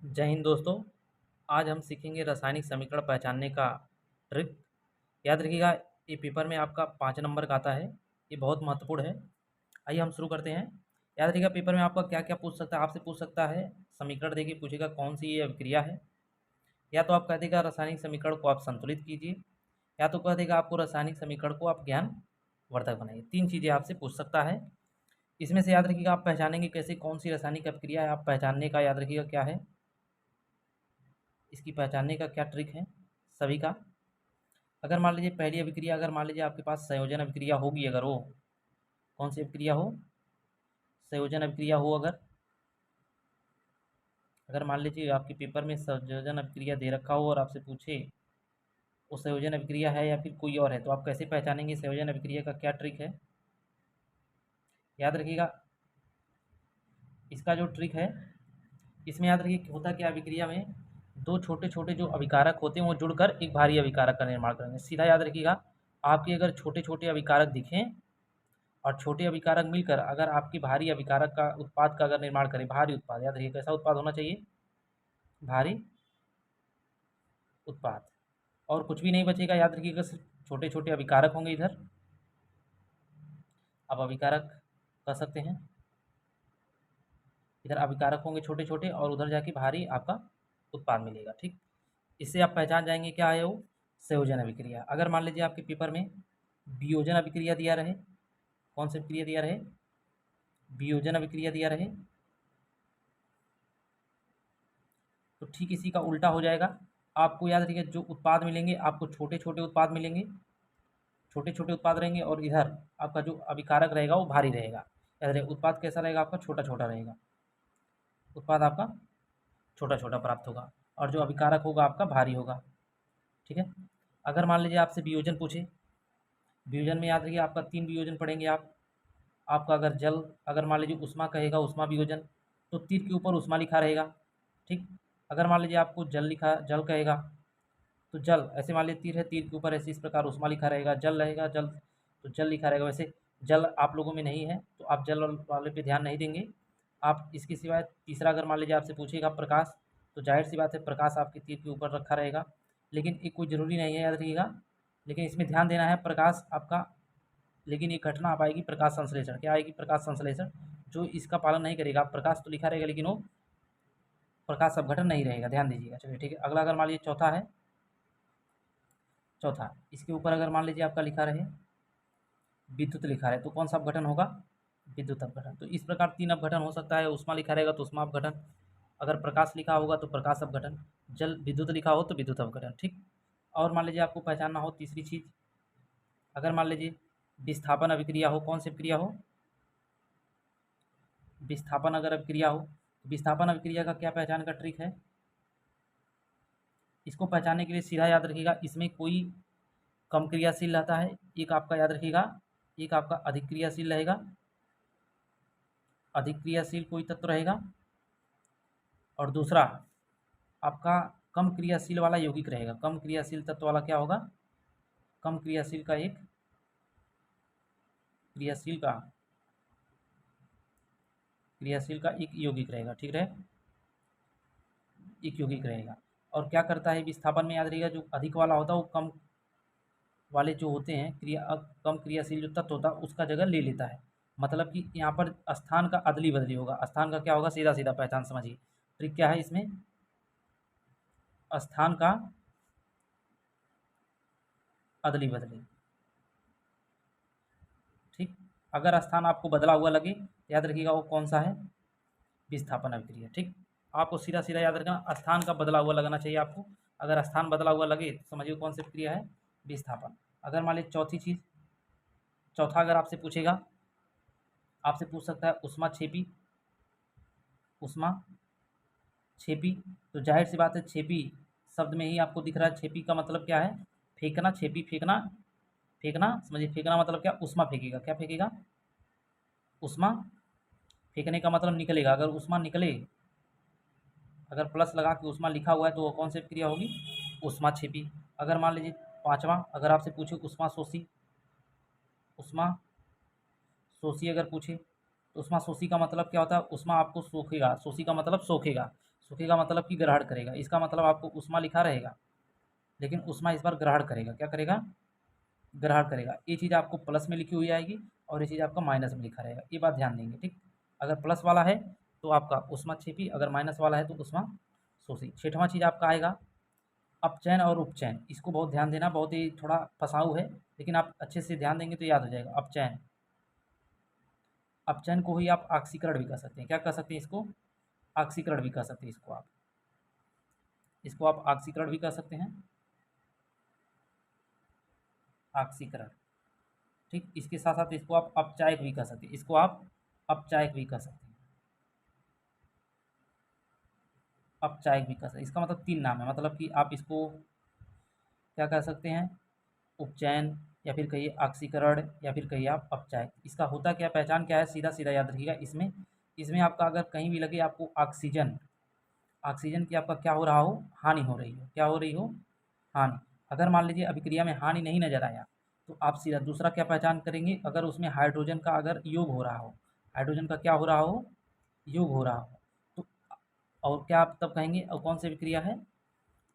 जय हिंद दोस्तों। आज हम सीखेंगे रासायनिक समीकरण पहचानने का ट्रिक। याद रखिएगा, ये पेपर में आपका 5 नंबर का आता है। ये बहुत महत्वपूर्ण है। आइए हम शुरू करते हैं। याद रखिएगा, पेपर में आपका क्या क्या पूछ सकता है। आपसे पूछ सकता है, समीकरण देके पूछेगा कौन सी ये अभिक्रिया है, या तो आप कह देगा रासायनिक समीकरण को आप संतुलित कीजिए, या तो कह देगा आपको रासायनिक समीकरण को आप ज्ञान वर्धक बनाइए। 3 चीज़ें आपसे पूछ सकता है। इसमें से याद रखिएगा, आप पहचानेंगे कैसे कौन सी रासायनिक अभिक्रिया है। आप पहचानने का याद रखिएगा क्या है, इसकी पहचानने का क्या ट्रिक है सभी का। अगर मान लीजिए पहली अभिक्रिया, अगर मान लीजिए आपके पास संयोजन अभिक्रिया होगी, अगर वो कौन सी अभिक्रिया हो, संयोजन अभिक्रिया हो, अगर अगर मान लीजिए आपके पेपर में संयोजन अभिक्रिया दे रखा हो और आपसे पूछे वो संयोजन अभिक्रिया है या फिर कोई और है, तो आप कैसे पहचानेंगे संयोजन अभिक्रिया का क्या ट्रिक है। याद रखिएगा, इसका जो ट्रिक है, इसमें याद रखिए होता क्या, अभिक्रिया में दो छोटे छोटे जो अभिकारक होते हैं वो जुड़कर एक भारी अभिकारक का निर्माण करेंगे। सीधा याद रखिएगा, आपके अगर छोटे छोटे अभिकारक दिखें और छोटे अभिकारक मिलकर अगर आपकी भारी अभिकारक का उत्पाद का अगर निर्माण करें, भारी उत्पाद, याद रखिए कैसा उत्पाद होना चाहिए, भारी उत्पाद। और कुछ भी नहीं बचेगा, याद रखिएगा सिर्फ छोटे छोटे अभिकारक होंगे। इधर अब अभिकारक कर सकते हैं, इधर अभिकारक होंगे छोटे छोटे और उधर जाके भारी आपका उत्पाद मिलेगा। ठीक, इससे आप पहचान जाएंगे क्या है वो, संयोजन अभिक्रिया। अगर मान लीजिए आपके पेपर में वियोजन अभिक्रिया दिया रहे, कौन सी अभिक्रिया दिया रहे, वियोजन अभिक्रिया दिया रहे, तो ठीक इसी का उल्टा हो जाएगा। आपको याद रखिए जो उत्पाद मिलेंगे आपको छोटे छोटे उत्पाद मिलेंगे, छोटे छोटे उत्पाद रहेंगे, और इधर आपका जो अभिकारक रहेगा वो भारी रहेगा। याद रखिए उत्पाद कैसा रहेगा, आपका छोटा छोटा रहेगा, उत्पाद आपका छोटा छोटा प्राप्त होगा, और जो अभिकारक होगा आपका भारी होगा। ठीक है। अगर मान लीजिए आपसे वियोजन पूछे, वियोजन में याद रखिए आपका 3 वियोजन पढ़ेंगे आप। आपका अगर जल, अगर मान लीजिए उष्मा कहेगा, उष्मा वियोजन, तो तीर के ऊपर उष्मा लिखा रहेगा। ठीक, अगर मान लीजिए आपको जल लिखा, जल कहेगा तो जल, ऐसे मान लीजिए तीर है, तीर के ऊपर ऐसे इस प्रकार उष्मा लिखा रहेगा। जल रहेगा, जल तो जल लिखा रहेगा। वैसे जल आप लोगों में नहीं है तो आप जल वाले पे ध्यान नहीं देंगे। आप इसके सिवाय तीसरा अगर मान लीजिए आपसे पूछेगा प्रकाश, तो जाहिर सी बात है प्रकाश आपके तीर के ऊपर रखा रहेगा। लेकिन ये कोई ज़रूरी नहीं है, याद रखिएगा। लेकिन इसमें ध्यान देना है प्रकाश आपका, लेकिन एक घटना आप आएगी प्रकाश संश्लेषण, क्या आएगी, प्रकाश संश्लेषण। जो इसका पालन नहीं करेगा, प्रकाश तो लिखा रहेगा लेकिन वो प्रकाश अपघटन नहीं रहेगा, ध्यान दीजिएगा। चलिए ठीक है, अगला अगर मान लीजिए चौथा है, चौथा इसके ऊपर अगर मान लीजिए आपका लिखा रहे विद्युत लिखा रहे, तो कौन सा अपघटन होगा, विद्युत अपघटन। तो इस प्रकार 3 अपघटन हो सकता है। उष्मा लिखा रहेगा तो उष्मा अपघटन, अगर प्रकाश लिखा होगा तो प्रकाश अपघटन, जल विद्युत लिखा हो तो विद्युत अपघटन। ठीक, और मान लीजिए आपको पहचानना हो तीसरी चीज़, अगर मान लीजिए विस्थापन अभिक्रिया हो, कौन सी अभिक्रिया हो, विस्थापन अगर अभिक्रिया हो, तो विस्थापन अभिक्रिया का क्या पहचान का ट्रिक है। इसको पहचानने के लिए सीधा याद रखिएगा, इसमें कोई कम क्रियाशील रहता है, एक आपका याद रखिएगा, एक आपका अधिक क्रियाशील रहेगा, अधिक क्रियाशील कोई तत्व रहेगा, और दूसरा आपका कम क्रियाशील वाला यौगिक रहेगा। कम क्रियाशील तत्व वाला क्या होगा, कम क्रियाशील का एक, क्रियाशील का, क्रियाशील का एक यौगिक रहेगा। ठीक है, एक यौगिक रहेगा। और क्या करता है विस्थापन में, याद रखिएगा जो अधिक वाला होता है वो कम वाले जो होते हैं कम क्रियाशील जो तत्व होता है उसका जगह ले लेता है। मतलब कि यहाँ पर स्थान का अदली बदली होगा। स्थान का क्या होगा, सीधा सीधा पहचान समझिए। ट्रिक क्या है इसमें, स्थान का अदली बदली। ठीक, अगर स्थान आपको बदला हुआ लगे, याद रखिएगा वो कौन सा है, विस्थापन अभिक्रिया। ठीक, आपको सीधा सीधा याद रखना, स्थान का बदला हुआ लगना चाहिए आपको। अगर स्थान बदला हुआ लगे तो समझिए कौन सी क्रिया है, विस्थापन। अगर मान लीजिए चौथी चीज़, चौथा अगर आपसे पूछेगा, आपसे पूछ सकता है उष्मा छेपी, उष्मा छेपी, तो जाहिर सी बात है छेपी शब्द में ही आपको दिख रहा है। छेपी का मतलब क्या है, फेंकना, छेपी फेंकना, फेंकना समझिए। फेंकना मतलब क्या, उष्मा फेंकेगा, क्या फेंकेगा, उष्मा। फेंकने का मतलब निकलेगा, अगर उष्मा निकले, अगर प्लस लगा के उष्मा लिखा हुआ है तो वो कौन सी क्रिया होगी, उष्मा छेपी। अगर मान लीजिए पाँचवा, अगर आपसे पूछे उष्मा शोषी, उष्मा शोषी अगर पूछे, तो उष्मा शोषी का मतलब क्या होता है, उष्मा आपको सोखेगा। शोषी का मतलब सोखेगा, सूखेगा मतलब कि ग्रहण करेगा, इसका मतलब आपको ऊष्मा लिखा रहेगा, लेकिन ऊष्मा इस बार ग्रहण करेगा। क्या करेगा? ग्रहण करेगा। ये चीज़ आपको प्लस में लिखी हुई आएगी और ये चीज़ आपका माइनस में लिखा रहेगा, ये बात ध्यान देंगे, ठीक। अगर प्लस वाला है तो आपका ऊष्मा छिपी, अगर माइनस वाला है तो ऊष्मा शोषी। छठवां चीज़ आपका आएगा अपचयन और उपचयन। इसको बहुत ध्यान देना, बहुत ही थोड़ा फसाऊ है, लेकिन आप अच्छे से ध्यान देंगे तो याद हो जाएगा। अपचयन, अपचयन को ही आप ऑक्सीकरण भी कह सकते हैं। क्या कह सकते हैं इसको? ऑक्सीकरण भी कह सकते हैं इसको आप ऑक्सीकरण भी कह सकते हैं, ऑक्सीकरण, ठीक। इसके साथ साथ इसको आप अपचायक भी कह सकते हैं, इसको आप अपचायक भी कह सकते हैं, अपचायक भी कह सकते हैं। इसका मतलब 3 नाम है, मतलब कि आप इसको क्या कह सकते हैं? उपचयन, या फिर कहिए ऑक्सीकरण, या फिर कहिए आप अपचायक। इसका होता क्या, पहचान क्या है, सीधा सीधा याद रखिएगा। इसमें इसमें आपका अगर कहीं भी लगे आपको ऑक्सीजन, ऑक्सीजन की आपका क्या हो रहा हो, हानि हो रही हो, क्या हो रही हो, हानि। अगर मान लीजिए अभिक्रिया में हानि नहीं नजर आया तो आप सीधा दूसरा क्या पहचान करेंगे, अगर उसमें हाइड्रोजन का अगर योग हो रहा हो, हाइड्रोजन का क्या हो रहा हो, योग हो रहा हो, तो और क्या आप तब कहेंगे, और कौन सी अभिक्रिया है,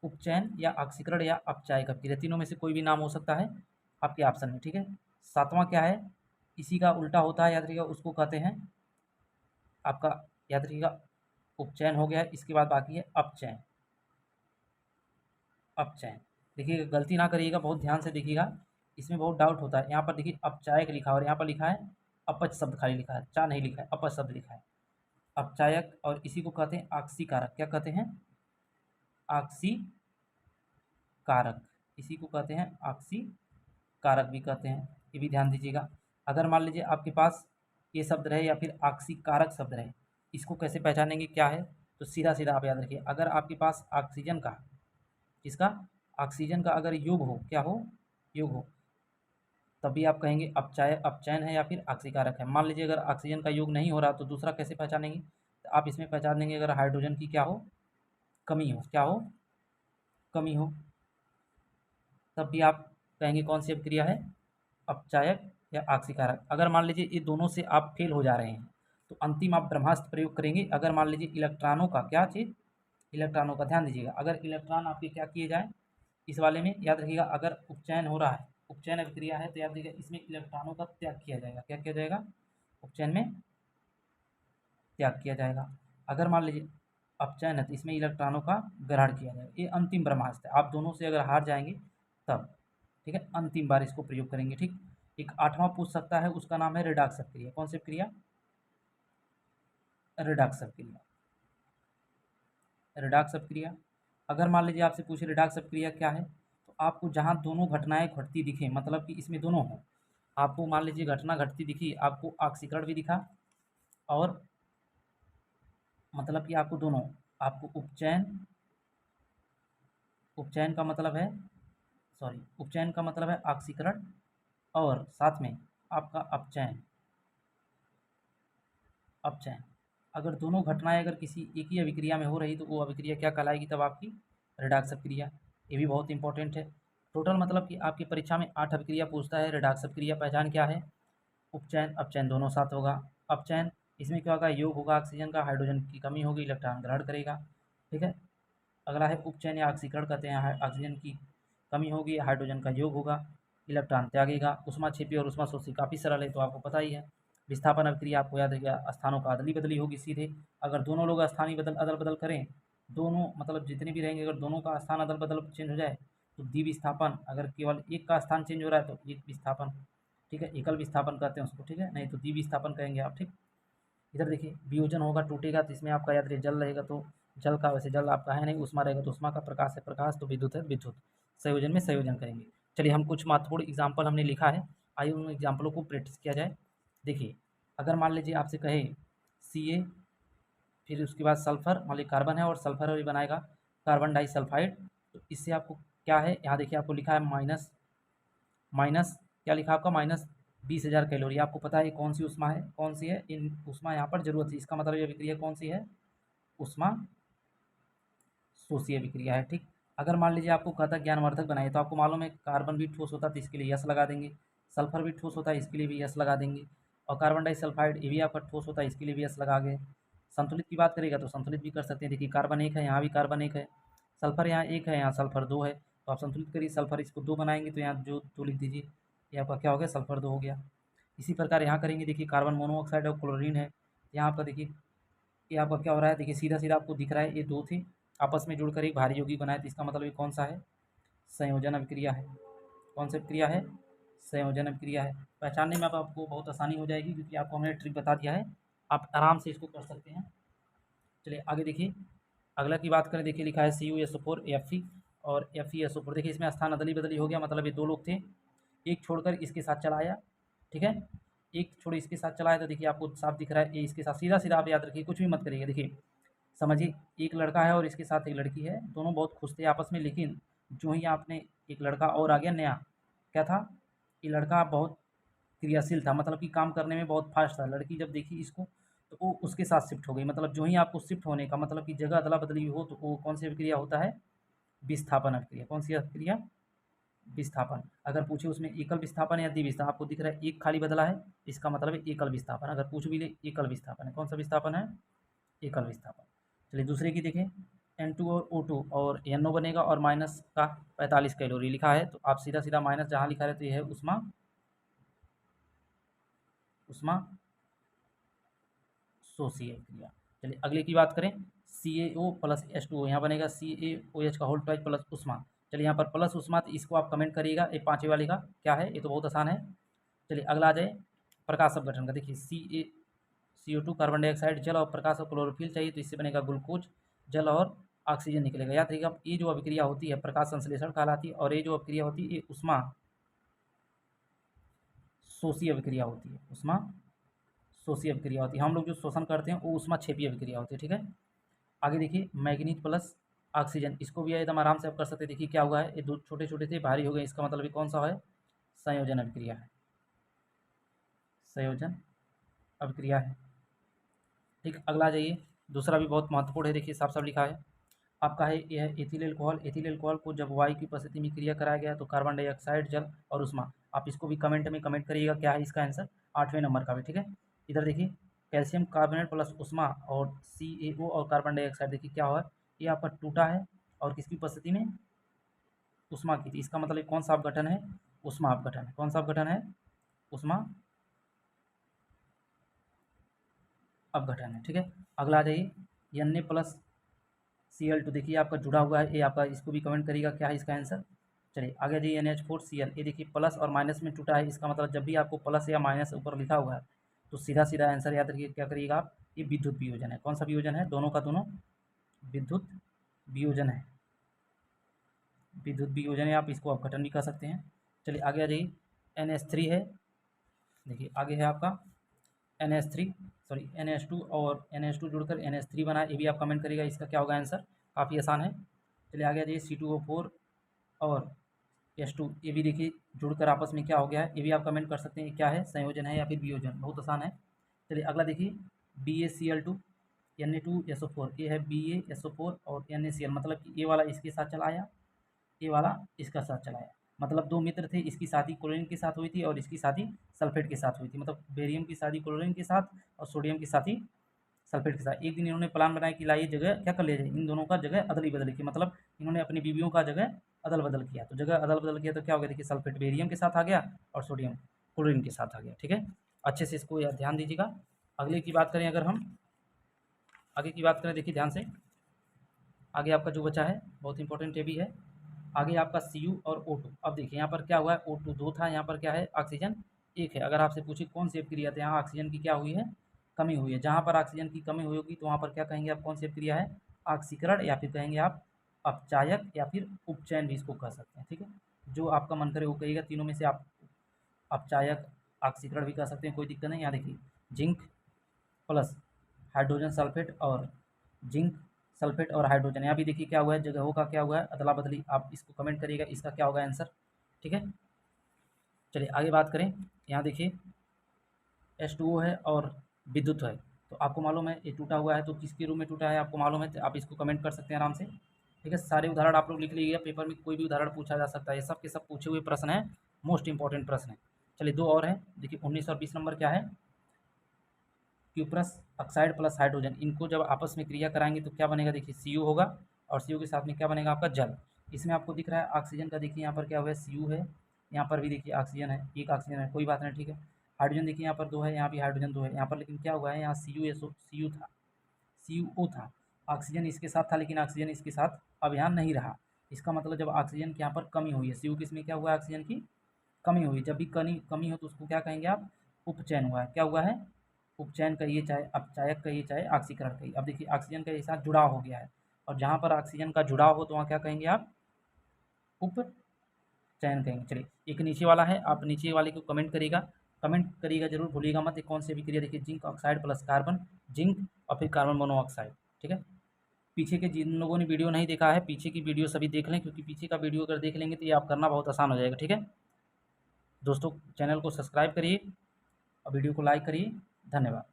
उपचयन या ऑक्सीकरण या अपचायक अभिक्रिया। तीनों में से कोई भी नाम हो सकता है आपके ऑप्शन में, ठीक है। सातवां क्या है, इसी का उल्टा होता है, याद रखिएगा, उसको कहते हैं आपका, याद रखिएगा, उपचयन हो गया है, इसके बाद बाकी है अपचयन। अपचयन, देखिएगा गलती ना करिएगा, बहुत ध्यान से देखिएगा, इसमें बहुत डाउट होता है। यहाँ पर देखिए अपचायक लिखा है और यहाँ पर लिखा है अपच शब्द खाली लिखा है, चा नहीं लिखा है, अपच शब्द लिखा है। अपचायक, और इसी को कहते हैं ऑक्सीकारक। क्या कहते हैं? ऑक्सी कारक, इसी को कहते हैं ऑक्सी कारक भी कहते हैं, ये भी ध्यान दीजिएगा। अगर मान लीजिए आपके पास ये शब्द रहे या फिर ऑक्सी कारक शब्द रहे, इसको कैसे पहचानेंगे क्या है, तो सीधा सीधा आप याद रखिए, अगर आपके पास ऑक्सीजन का, इसका ऑक्सीजन का अगर योग हो, क्या हो, योग हो, तभी आप कहेंगे अपचयन है या फिर ऑक्सीकारक है। मान लीजिए अगर ऑक्सीजन का योग नहीं हो रहा तो दूसरा कैसे पहचानेंगे, तो आप इसमें पहचानेंगे अगर हाइड्रोजन की क्या हो, कमी हो, क्या हो, कमी हो, तब भी आप कहेंगे कौन सी अभिक्रिया है, अपचायक या ऑक्सीकारक। अगर मान लीजिए ये दोनों से आप फेल हो जा रहे हैं तो अंतिम आप ब्रह्मास्त्र प्रयोग करेंगे। अगर मान लीजिए इलेक्ट्रॉनों का, क्या चीज़, इलेक्ट्रॉनों का, ध्यान दीजिएगा, अगर इलेक्ट्रॉन आपके क्या किए जाए, इस वाले में याद रखिएगा, अगर उपचयन हो रहा है, उपचयन अभिक्रिया है, तो याद रखिएगा इसमें इलेक्ट्रॉनों का त्याग किया जाएगा। क्या किया जाएगा? उपचयन में त्याग किया जाएगा। अगर मान लीजिए अपचयन है तो इसमें इलेक्ट्रॉनों का ग्रहण किया जाएगा। ये अंतिम ब्रह्मास्त्र है, आप दोनों से अगर हार जाएंगे तब, ठीक है, अंतिम बार इसको प्रयोग करेंगे, ठीक। एक आठवां पूछ सकता है, उसका नाम है रिडॉक्स अभिक्रिया। कौन सी क्रिया? रिडॉक्स अभिक्रिया, रिडॉक्स अभिक्रिया। अगर मान लीजिए आपसे पूछे रिडॉक्स अभिक्रिया क्या है, तो आपको जहाँ दोनों घटनाएं घटती दिखें, मतलब कि इसमें दोनों हों, आपको मान लीजिए घटना घटती दिखी, आपको ऑक्सीकरण भी दिखा, और मतलब कि आपको दोनों, आपको उपचयन, उपचयन का मतलब है, सॉरी, उपचयन का मतलब है ऑक्सीकरण, और साथ में आपका अपचयन, अपचयन, अगर दोनों घटनाएं अगर किसी एक ही अभिक्रिया में हो रही तो वो अभिक्रिया क्या कहलाएगी, तब आपकी रिडॉक्स अभिक्रिया। ये भी बहुत इंपॉर्टेंट है। टोटल मतलब कि आपकी परीक्षा में 8 अभिक्रिया पूछता है। रिडॉक्स अभिक्रिया पहचान क्या है, उपचयन अपचयन दोनों साथ होगा। अपचयन, इसमें क्या होगा, योग होगा ऑक्सीजन का, हाइड्रोजन की कमी होगी, इलेक्ट्रॉन ग्रहण करेगा, ठीक है। अगला है उपचयन या ऑक्सीकरण कहते हैं, ऑक्सीजन की कमी होगी, हाइड्रोजन का योग होगा, इलेक्ट्रॉन त्यागेगा, ऊष्मा छिपी और ऊष्मा शोषी। काफ़ी सरल है, तो आपको पता ही है। विस्थापन अभिक्रिया आपको याद रहेगा, स्थानों का अदली बदली होगी सीधे। अगर दोनों लोग स्थानीय अदल बदल करें, दोनों मतलब जितने भी रहेंगे, अगर दोनों का स्थान अदल बदल चेंज हो जाए तो द्विविस्थापन। अगर केवल एक का स्थान चेंज हो रहा है तो एक विस्थापन, ठीक है, एकल विस्थापन कहते हैं उसको, ठीक है, नहीं तो द्विविस्थापन कहेंगे आप, ठीक। इधर देखिए वियोजन होगा, टूटेगा, तो इसमें आपका याद रहे जल रहेगा तो जल का, वैसे जल आपका है नहीं, उष्मा रहेगा तो उष्मा का, प्रकाश है प्रकाश, तो विद्युत है विद्युत। संयोजन में संयोजन करेंगे। चलिए हम कुछ महत्वपूर्ण एग्जाम्पल हमने लिखा है, आइए उन एग्जाम्पलों को प्रैक्टिस किया जाए। देखिए अगर मान लीजिए आपसे कहे Ca, फिर उसके बाद सल्फर, मान लीजिए कार्बन है और सल्फर भी बनाएगा कार्बन डाइसल्फाइड, तो इससे आपको क्या है, यहाँ देखिए आपको लिखा है माइनस, माइनस क्या लिखा आपका, माइनस 20,000 कैलोरी। आपको पता है कौन सी ऊष्मा है, कौन सी है, इन ऊष्मा यहाँ पर जरूरत है, इसका मतलब ये अभिक्रिया कौन सी है, ऊष्मा शोषी अभिक्रिया है, ठीक। अगर मान लीजिए आपको कहता है ज्ञानवर्धक बनाइए, तो आपको मालूम है कार्बन भी ठोस होता है तो इसके लिए यस लगा देंगे, सल्फर भी ठोस होता है इसके लिए भी यस लगा देंगे, और कार्बन डाइसल्फाइड ये भी आपका ठोस होता है इसके लिए भी यस लगा गए। संतुलित की बात करेगा तो संतुलित भी कर सकते हैं। देखिए कार्बन 1 है, यहाँ भी कार्बन 1 है, सल्फर यहाँ 1 है, यहाँ सल्फर 2 है, तो आप संतुलित करिए। सल्फर इसको 2 बनाएंगे तो यहाँ जो 2 लिख दीजिए, ये आपका क्या हो गया, सल्फर 2 हो गया। इसी प्रकार यहाँ करेंगे, देखिए कार्बन मोनोऑक्साइड और क्लोरीन है, यहाँ आपका देखिए ये आपका क्या हो रहा है, देखिए सीधा सीधा आपको दिख रहा है, ये 2 थे आपस में जुड़कर एक भारी यौगिक बनाए, तो इसका मतलब ये कौन सा है, संयोजन अभिक्रिया है। कौन सी अभिक्रिया है, संयोजन अभिक्रिया है। पहचानने में अब आपको बहुत आसानी हो जाएगी, क्योंकि आपको हमने ट्रिक बता दिया है, आप आराम से इसको कर सकते हैं। चलिए आगे देखिए, अगला की बात करें, देखिए लिखा है CuSO4 Fe और FeSO4। देखिए इसमें स्थान अदली बदली हो गया, मतलब ये 2 लोग थे, एक छोड़कर इसके साथ चला आया, ठीक है, एक छोड़ इसके साथ चलाया, तो देखिए आपको साफ दिख रहा है, ये इसके साथ सीधा सीधा, आप याद रखिए कुछ भी मत करिएगा। देखिए समझिए, एक लड़का है और इसके साथ एक लड़की है, दोनों बहुत खुश थे आपस में, लेकिन जो ही आपने एक लड़का और आ गया नया, क्या था, ये लड़का बहुत क्रियाशील था, मतलब कि काम करने में बहुत फास्ट था। लड़की जब देखी इसको तो वो उसके साथ शिफ्ट हो गई, मतलब जो ही आपको शिफ्ट होने का मतलब कि जगह अदला बदली हो, तो वो कौन सी अभिक्रिया होता है, विस्थापन अभिक्रिया। कौन सी अभिक्रिया, विस्थापन। अगर पूछे उसमें एकल विस्थापन या द्विविस्थापन, आपको दिख रहा है एक खाली बदला है, इसका मतलब है एकल विस्थापन। अगर पूछ भी ले, एकल विस्थापन है। कौन सा विस्थापन है, एकल विस्थापन। चलिए दूसरे की देखें, N2 और O2 और NO बनेगा और माइनस का 45 कैलोरी लिखा है, तो आप सीधा सीधा माइनस जहाँ लिखा रहता है उष्मा, उष्मा शोषी अभिक्रिया। चलिए अगले की बात करें, CaO प्लस H2O, यहाँ बनेगा CaOH का होल ट्वाइस प्लस उष्मा। चलिए यहाँ पर प्लस उष्मा, तो इसको आप कमेंट करिएगा, ये 5वें वाले का क्या है, ये तो बहुत आसान है। चलिए अगला आ जाए प्रकाश अपघटन का। देखिए CO2 कार्बन डाइऑक्साइड जल और प्रकाश और क्लोरोफिल चाहिए, तो इससे बनेगा ग्लूकोज, जल और ऑक्सीजन निकलेगा। याद रखिएगा, ये जो अभिक्रिया होती है प्रकाश संश्लेषण कहलाती है, और ये जो अभिक्रिया होती है ये उष्मा शोषी अभिक्रिया होती है, उष्मा शोषी अभिक्रिया होती है। हम लोग जो शोषण करते हैं वो उष्मा क्षेपी अभिक्रिया होती है, ठीक है। आगे देखिए मैग्नीज प्लस ऑक्सीजन, इसको भी एकदम आराम से आप कर सकते हैं। देखिए क्या हुआ है, ये 2 छोटे छोटे थे, भारी हो गए, इसका मतलब ये कौन सा है, संयोजन अभिक्रिया है, संयोजन अभिक्रिया है, ठीक। अगला जाइए, दूसरा भी बहुत महत्वपूर्ण है, देखिए साफ साफ लिखा है आपका है, यह है एथिल एल्कोहल। एथिल एल्कोहल को जब वायु की उपस्थिति में क्रिया कराया गया तो कार्बन डाइऑक्साइड, जल और उष्मा। आप इसको भी कमेंट में कमेंट करिएगा क्या है इसका आंसर, 8वें नंबर का भी, ठीक है। इधर देखिए कैल्शियम कार्बोनेट प्लस उष्मा और CaO और कार्बन डाइऑक्साइड, देखिए क्या हुआ, ये आपका टूटा है और किसकी उपस्थिति में, उष्मा की थी। इसका मतलब कौन सा अपघटन है, उष्मा अपघटन है। कौन सा अपघटन है, उष्मा अपघटन है, ठीक है। अगला आ जाइए Na प्लस Cl2, देखिए आपका जुड़ा हुआ है, ये आपका, इसको भी कमेंट करिएगा क्या है इसका आंसर। चलिए आगे जाइए NH4Cl, ये देखिए प्लस और माइनस में टूटा है, इसका मतलब जब भी आपको प्लस या माइनस ऊपर लिखा हुआ है तो सीधा सीधा आंसर याद रखिए, क्या करिएगा आप, ये विद्युत वियोजन है। कौन सा वियोजन है, दोनों का दोनों विद्युत वियोजन है, विद्युत वियोजन है, आप इसको अपघटन भी कर सकते हैं। चलिए आगे आ जाइए NH3 है, देखिए आगे है आपका NH3, सॉरी NH2 और NH2 जुड़कर NH3 बना, ये भी आप कमेंट करिएगा इसका क्या होगा आंसर, काफ़ी आसान है। चलिए आगे आ जाइए C2O4 और H2, ये भी देखिए जुड़कर आपस में क्या हो गया है, ये भी आप कमेंट कर सकते हैं क्या है, संयोजन है या फिर वियोजन, बहुत आसान है। चलिए अगला देखिए BaCl2 Na2SO4, ये है BaSO4 और NaCl, मतलब कि ये वाला इसके साथ चला आया, ये वाला इसका साथ चलाया, मतलब 2 मित्र थे, इसकी शादी क्लोरीन के साथ हुई थी और इसकी शादी सल्फेट के साथ हुई थी, मतलब बेरियम की शादी क्लोरीन के साथ और सोडियम की शादी सल्फेट के साथ। एक दिन इन्होंने प्लान बनाया कि लाइए जगह क्या कर लिया जाए, इन दोनों का जगह अदली बदली की, मतलब इन्होंने अपनी बीवियों का जगह अदल बदल किया, तो जगह अदल बदल किया तो क्या हो गया, देखिए सल्फेट बेरियम के साथ आ गया और सोडियम क्लोरीन के साथ आ गया, ठीक है। अच्छे से इसको याद ध्यान दीजिएगा। अगले की बात करें, अगर हम आगे की बात करें, देखिए ध्यान से, आगे आपका जो बचा है बहुत इंपॉर्टेंट ये भी है, आगे आपका Cu और O2। अब देखिए यहाँ पर क्या हुआ है, O2 2 था, यहाँ पर क्या है, ऑक्सीजन 1 है। अगर आपसे पूछे कौन सी अभिक्रिया है, यहाँ ऑक्सीजन की क्या हुई है, कमी हुई है। जहाँ पर ऑक्सीजन की कमी हुई होगी तो वहाँ पर क्या कहेंगे आप, कौन सी अभिक्रिया है, ऑक्सीकरण, या फिर कहेंगे आप अपचायक, या फिर उपचयन भी इसको कह सकते हैं, ठीक है। जो आपका मन करे वो कहिएगा, तीनों में से आप अपचायक, ऑक्सीकरण भी कह सकते हैं, कोई दिक्कत नहीं। यहाँ देखिए जिंक प्लस हाइड्रोजन सल्फेट और जिंक सल्फेट और हाइड्रोजन, यहाँ भी देखिए क्या हुआ है, जगहों का क्या हुआ है, अदला बदली। आप इसको कमेंट करिएगा इसका क्या होगा आंसर, ठीक है। चलिए आगे बात करें, यहाँ देखिए H2O है और विद्युत है, तो आपको मालूम है ये टूटा हुआ है, तो किसके रूप में टूटा है आपको मालूम है, तो आप इसको कमेंट कर सकते हैं आराम से, ठीक है। सारे उदाहरण आप लोग लिख लीजिएगा, पेपर में कोई भी उदाहरण पूछा जा सकता है, ये सब के सब पूछे हुए प्रश्न हैं, मोस्ट इंपॉर्टेंट प्रश्न है। चलिए 2 और हैं, देखिए 19 और 20 नंबर क्या है, क्यूप्रस ऑक्साइड प्लस हाइड्रोजन, इनको जब आपस में क्रिया कराएंगे तो क्या बनेगा, देखिए Cu होगा, और Cu के साथ में क्या बनेगा आपका जल। इसमें आपको दिख रहा है ऑक्सीजन का, देखिए यहाँ पर क्या हुआ है, Cu है, यहाँ पर भी देखिए ऑक्सीजन है, एक ऑक्सीजन है, कोई बात नहीं, ठीक है। हाइड्रोजन देखिए यहाँ पर 2 है, यहाँ भी हाइड्रोजन 2 है, यहाँ पर लेकिन क्या हुआ है, यहाँ Cu था, CO था, ऑक्सीजन इसके साथ था, लेकिन ऑक्सीजन इसके साथ अब यहाँ नहीं रहा। इसका मतलब जब ऑक्सीजन की यहाँ पर कमी हुई है, Cu किसमें क्या हुआ है, ऑक्सीजन की कमी हुई। जब भी कमी हो तो उसको क्या कहेंगे आप, उपचयन हुआ है। क्या हुआ है, उपचयन कहिए, चाहे अपचायक कहिए, चाहे ऑक्सीकरण कहिए। अब देखिए ऑक्सीजन का एक साथ जुड़ाव हो गया है, और जहाँ पर ऑक्सीजन का जुड़ाव हो तो वहाँ क्या कहेंगे आप, उपचयन कहेंगे। चलिए एक नीचे वाला है, आप नीचे वाले को कमेंट करिएगा जरूर, भूलिएगा मत। कौन सी अभिक्रिया, देखिए zinc oxide plus carbon, zinc और फिर कार्बन मोनोऑक्साइड, ठीक है। पीछे के जिन लोगों ने वीडियो नहीं देखा है, पीछे की वीडियो सभी देख लें, क्योंकि पीछे का वीडियो अगर देख लेंगे तो ये आप करना बहुत आसान हो जाएगा, ठीक है। दोस्तों चैनल को सब्सक्राइब करिए और वीडियो को लाइक करिए। धन्यवाद।